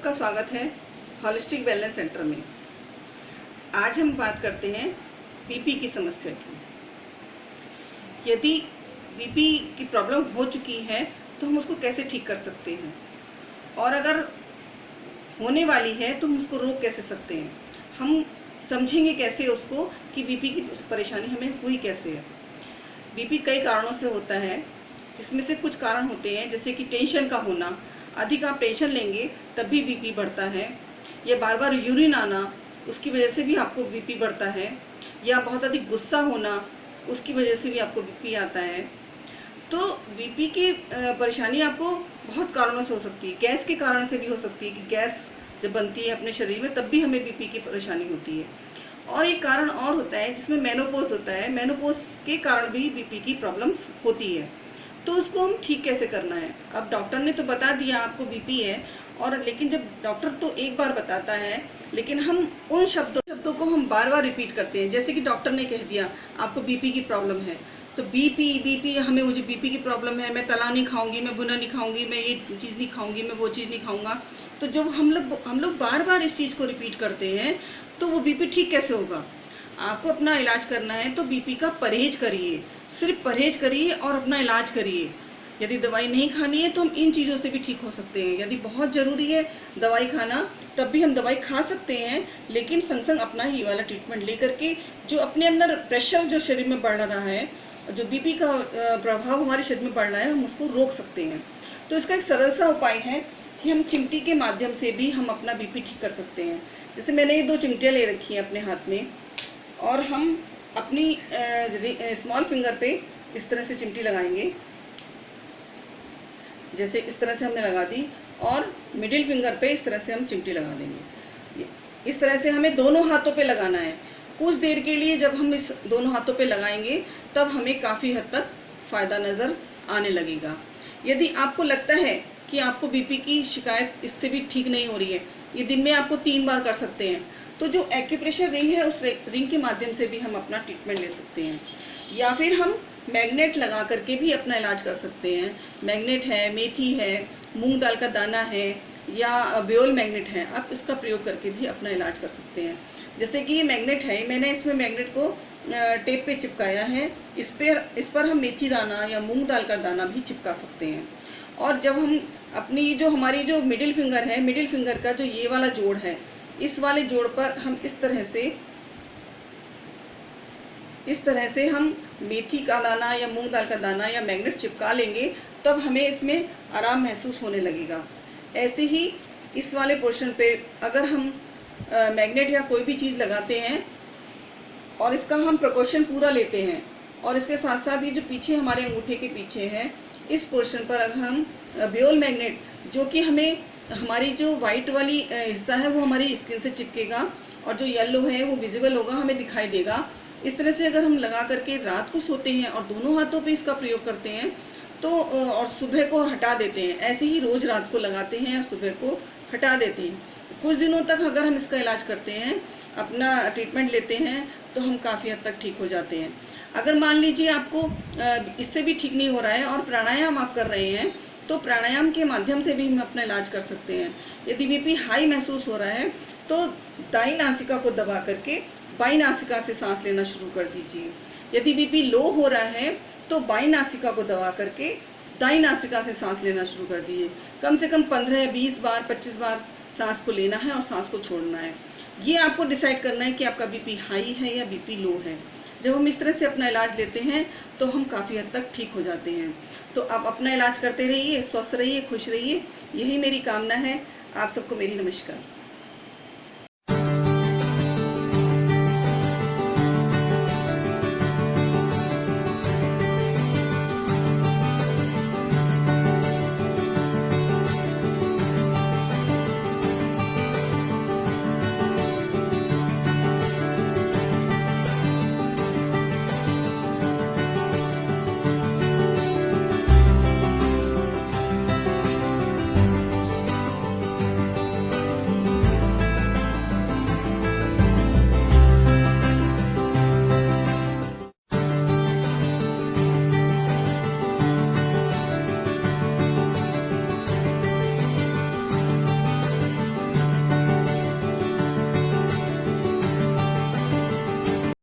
सबका स्वागत है होलिस्टिक वेलनेस सेंटर में। आज हम बात करते हैं बीपी की समस्या की। यदि बीपी की प्रॉब्लम हो चुकी है तो हम उसको कैसे ठीक कर सकते हैं, और अगर होने वाली है तो हम उसको रोक कैसे सकते हैं। हम समझेंगे कैसे उसको कि बीपी की परेशानी हमें हुई कैसे है। बीपी कई कारणों से होता है, जिसमें से कुछ कारण होते हैं जैसे कि टेंशन का होना। अधिक आप टेंशन लेंगे तब भी बीपी बढ़ता है, या बार बार यूरिन आना उसकी वजह से भी आपको बीपी बढ़ता है, या बहुत अधिक गुस्सा होना उसकी वजह से भी आपको बीपी आता है। तो बीपी की परेशानी आपको बहुत कारणों से हो सकती है। गैस के कारण से भी हो सकती है कि गैस जब बनती है अपने शरीर में तब भी हमें बीपी की परेशानी होती है। और एक कारण और होता है जिसमें मेनोपॉज होता है। मेनोपॉज के कारण भी बीपी की प्रॉब्लम्स होती है। तो उसको हम ठीक कैसे करना है। अब डॉक्टर ने तो बता दिया आपको बीपी है, और लेकिन जब डॉक्टर तो एक बार बताता है, लेकिन हम उन शब्दों को हम बार बार रिपीट करते हैं। जैसे कि डॉक्टर ने कह दिया आपको बीपी की प्रॉब्लम है, तो बीपी हमें मुझे बीपी की प्रॉब्लम है, मैं तला नहीं खाऊंगी, मैं भुना नहीं खाऊंगी, मैं ये चीज़ नहीं खाऊंगी, मैं वो चीज़ नहीं खाऊंगा। तो जब हम लोग बार बार इस चीज़ को रिपीट करते हैं तो वो बीपी ठीक कैसे होगा। आपको अपना इलाज करना है तो बीपी का परहेज करिए, सिर्फ परहेज करिए और अपना इलाज करिए। यदि दवाई नहीं खानी है तो हम इन चीज़ों से भी ठीक हो सकते हैं। यदि बहुत ज़रूरी है दवाई खाना तब भी हम दवाई खा सकते हैं, लेकिन संग संग अपना ही वाला ट्रीटमेंट लेकर के जो अपने अंदर प्रेशर जो शरीर में बढ़ रहा है, जो बीपी का प्रभाव हमारे शरीर में बढ़ रहा है, हम उसको रोक सकते हैं। तो इसका एक सरल सा उपाय है कि हम चिमटी के माध्यम से भी हम अपना बीपी ठीक कर सकते हैं। जैसे मैंने ये 2 चिमटियाँ ले रखी हैं अपने हाथ में, और हम अपनी स्मॉल फिंगर पे इस तरह से चिमटी लगाएंगे। जैसे इस तरह से हमने लगा दी, और मिडिल फिंगर पे इस तरह से हम चिमटी लगा देंगे। इस तरह से हमें दोनों हाथों पे लगाना है। कुछ देर के लिए जब हम इस दोनों हाथों पे लगाएंगे तब हमें काफ़ी हद तक फ़ायदा नज़र आने लगेगा। यदि आपको लगता है कि आपको बीपी की शिकायत इससे भी ठीक नहीं हो रही है, ये दिन में आपको 3 बार कर सकते हैं, तो जो एक्यूप्रेशर रिंग है उस रिंग के माध्यम से भी हम अपना ट्रीटमेंट ले सकते हैं। या फिर हम मैग्नेट लगा करके भी अपना इलाज कर सकते हैं। मैग्नेट है, मेथी है, मूंग दाल का दाना है, या ब्योल मैग्नेट है, आप इसका प्रयोग करके भी अपना इलाज कर सकते हैं। जैसे कि ये मैग्नेट है, मैंने इसमें मैग्नेट को टेप पे चिपकाया है। इस पर हम मेथी दाना या मूंग दाल का दाना भी चिपका सकते हैं। और जब हम अपनी जो हमारी जो मिडिल फिंगर है, मिडिल फिंगर का जो ये वाला जोड़ है, इस वाले जोड़ पर हम इस तरह से हम मेथी का दाना या मूंग दाल का दाना या मैग्नेट चिपका लेंगे, तब हमें इसमें आराम महसूस होने लगेगा। ऐसे ही इस वाले पोर्शन पे अगर हम मैग्नेट या कोई भी चीज़ लगाते हैं और इसका हम प्रिकॉशन पूरा लेते हैं, और इसके साथ साथ ये जो पीछे हमारे अंगूठे के पीछे है, इस पोर्शन पर अगर हम ब्योल मैग्नेट, जो कि हमें हमारी जो वाइट वाली हिस्सा है वो हमारी स्किन से चिपकेगा, और जो येलो है वो विजिबल होगा, हमें दिखाई देगा। इस तरह से अगर हम लगा करके रात को सोते हैं और दोनों हाथों पे इसका प्रयोग करते हैं तो, और सुबह को हटा देते हैं, ऐसे ही रोज़ रात को लगाते हैं और सुबह को हटा देते हैं। कुछ दिनों तक अगर हम इसका इलाज करते हैं, अपना ट्रीटमेंट लेते हैं, तो हम काफ़ी हद तक ठीक हो जाते हैं। अगर मान लीजिए आपको इससे भी ठीक नहीं हो रहा है और प्राणायाम आप कर रहे हैं, तो प्राणायाम के माध्यम से भी हम अपना इलाज कर सकते हैं। यदि बीपी हाई महसूस हो रहा है तो दाई नासिका को दबा करके बाई नासिका से सांस लेना शुरू कर दीजिए। यदि बीपी लो हो रहा है तो बाई नासिका को दबा करके दाई नासिका से सांस लेना शुरू कर दीजिए। कम से कम 15, 20 बार, 25 बार सांस को लेना है और सांस को छोड़ना है। ये आपको डिसाइड करना है कि आपका बीपी हाई है या बीपी लो है। जब हम इस तरह से अपना इलाज लेते हैं तो हम काफ़ी हद तक ठीक हो जाते हैं। तो आप अपना इलाज करते रहिए, स्वस्थ रहिए, खुश रहिए, यही मेरी कामना है। आप सबको मेरी नमस्कार।